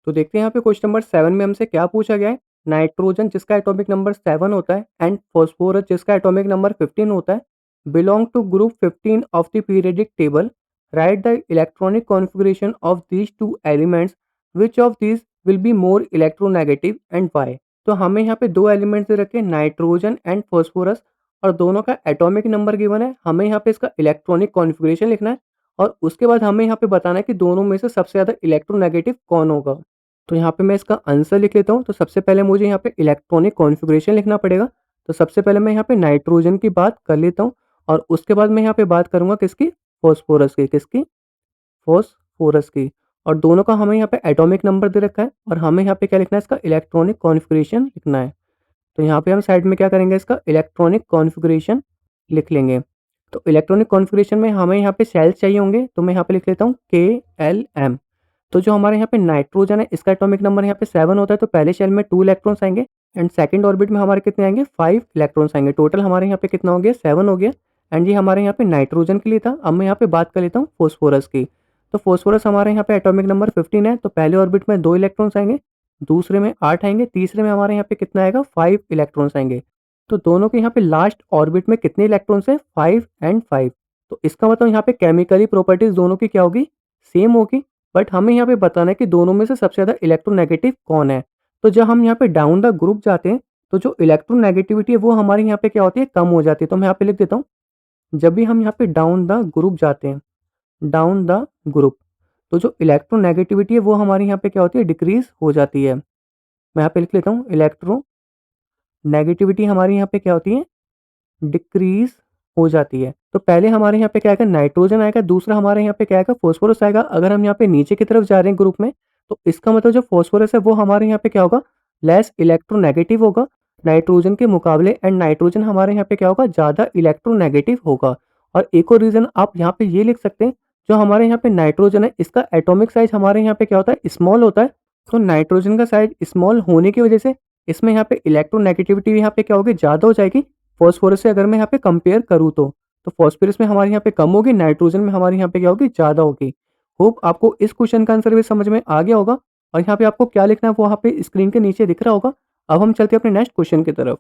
तो देखते हैं यहाँ पे क्वेश्चन नंबर 7 में हमसे क्या पूछा गया है। नाइट्रोजन जिसका एटॉमिक नंबर 7 होता है एंड फॉस्फोरस जिसका एटॉमिक नंबर 15 होता है belong to group 15 of the periodic table. Right the electronic configuration of these two elements, which of these will be more electronegative and why. तो हमें यहाँ पे दो एलिमेंट्स दे रखे हैं, नाइट्रोजन एंड फॉस्फोरस, और दोनों का एटॉमिक नंबर गिवन है। हमें यहाँ पे इसका इलेक्ट्रॉनिक कॉन्फ़िगरेशन लिखना है और उसके बाद हमें यहाँ पे बताना है कि दोनों में से सबसे ज़्यादा इलेक्ट्रोनेगेटिव कौन होगा। तो यहाँ पे मैं इसका आंसर लिख लेता हूँ। तो सबसे पहले मुझे यहाँ पे इलेक्ट्रॉनिक कॉन्फ़िगरेशन लिखना पड़ेगा। तो सबसे पहले मैं यहाँ पे नाइट्रोजन की बात कर लेता हूँ और उसके बाद मैं यहाँ पे बात करूँगा किसकी? फ़ॉस्फ़ोरस की। किसकी? फ़ॉस्फ़ोरस की। और दोनों का हमें यहाँ पे एटॉमिक नंबर दे रखा है और हमें यहाँ पे क्या लिखना है? इसका इलेक्ट्रॉनिक कॉन्फ़िगरेशन लिखना है। तो यहाँ पे हम साइड में क्या करेंगे? इसका इलेक्ट्रॉनिक कॉन्फ़िगरेशन लिख लेंगे। तो इलेक्ट्रॉनिक कॉन्फ़िगरेशन में हमें यहाँ पे शेल्स चाहिए होंगे, तो मैं यहाँ पे लिख लेता हूँ KLM। तो जो हमारे यहाँ पे नाइट्रोजन है इसका एटॉमिक नंबर यहाँ पे 7 होता है, तो पहले शेल में 2 इलेक्ट्रॉन्स आएँगे एंड सेकंड ऑर्बिट में हमारे कितने आएँगे? 5 इलेक्ट्रॉन्स आएँगे। टोटल हमारे यहाँ पे कितना हो गया? 7 हो गया। एंड ये हमारे यहाँ पे नाइट्रोजन के लिए था। अब मैं यहाँ पे बात कर लेता हूँ फ़ॉस्फ़ोरस की। तो फ़ॉस्फ़ोरस हमारे यहाँ पे एटॉमिक नंबर 15 है, तो पहले ऑर्बिट में 2 इलेक्ट्रॉन्स आएँगे, दूसरे में 8 आएँगे, तीसरे में हमारे यहाँ पे कितना आएगा? 5 इलेक्ट्रॉन्स आएँगे। तो दोनों के यहाँ पे लास्ट ऑर्बिट में कितने इलेक्ट्रॉन्स हैं? 5 एंड 5। तो इसका मतलब यहाँ पे केमिकली प्रॉपर्टीज़ दोनों की क्या होगी? सेम होगी। बट हमें यहाँ पे बताना है कि दोनों में से सबसे ज़्यादा इलेक्ट्रोनेगेटिव कौन है। तो जब हम यहाँ पे डाउन द ग्रुप जाते हैं, तो जो इलेक्ट्रोनेगेटिविटी है वो हमारे यहाँ पे क्या होती है? कम हो जाती है। तो मैं यहाँ पे लिख देता हूँ, जब भी हम यहाँ पे डाउन द ग्रुप जाते हैं, डाउन द ग्रुप, तो जो इलेक्ट्रोनेगेटिविटी है वो हमारी यहाँ पे क्या होती है? डिक्रीज़ हो जाती है। मैं यहाँ पे लिख लेता हूँ, इलेक्ट्रोनेगेटिविटी हमारी यहाँ पे क्या होती है? डिक्रीज़ हो जाती है। तो पहले हमारे यहाँ पे क्या आएगा? नाइट्रोजन आएगा, दूसरा हमारे यहाँ पे क्या आएगा? फ़ॉस्फ़ोरस आएगा। अगर हम यहाँ पे नीचे की तरफ जा रहे हैं ग्रुप में, तो इसका मतलब जो फ़ॉस्फ़ोरस है वो हमारे यहाँ पे क्या होगा? लेस इलेक्ट्रोनेगेटिव होगा नाइट्रोजन के मुकाबले, एंड नाइट्रोजन हमारे यहाँ पे क्या होगा? ज़्यादा इलेक्ट्रोनेगेटिव होगा। और एक और रीज़न आप यहाँ पे ये लिख सकते हैं, जो हमारे यहाँ पे नाइट्रोजन है इसका एटॉमिक साइज़ हमारे यहाँ पे क्या होता है? स्मॉल होता है। तो नाइट्रोजन का साइज़ स्मॉल होने की वजह से इसमें यहाँ पे इलेक्ट्रोनेगेटिविटी यहाँ पे क्या होगी? ज़्यादा हो जाएगी फ़ॉस्फ़ोरस से, अगर मैं यहाँ पे कंपेयर करूँ तो। तो फ़ॉस्फ़ोरस में हमारे यहाँ पे कम होगी, नाइट्रोजन में हमारे यहाँ पे क्या होगी? ज़्यादा होगी। होप आपको इस क्वेश्चन का आंसर भी समझ में आ गया होगा और यहाँ पे आपको क्या लिखना है वो वहाँ पे स्क्रीन के नीचे दिख रहा होगा। अब हम चलते हैं अपने नेक्स्ट क्वेश्चन की तरफ।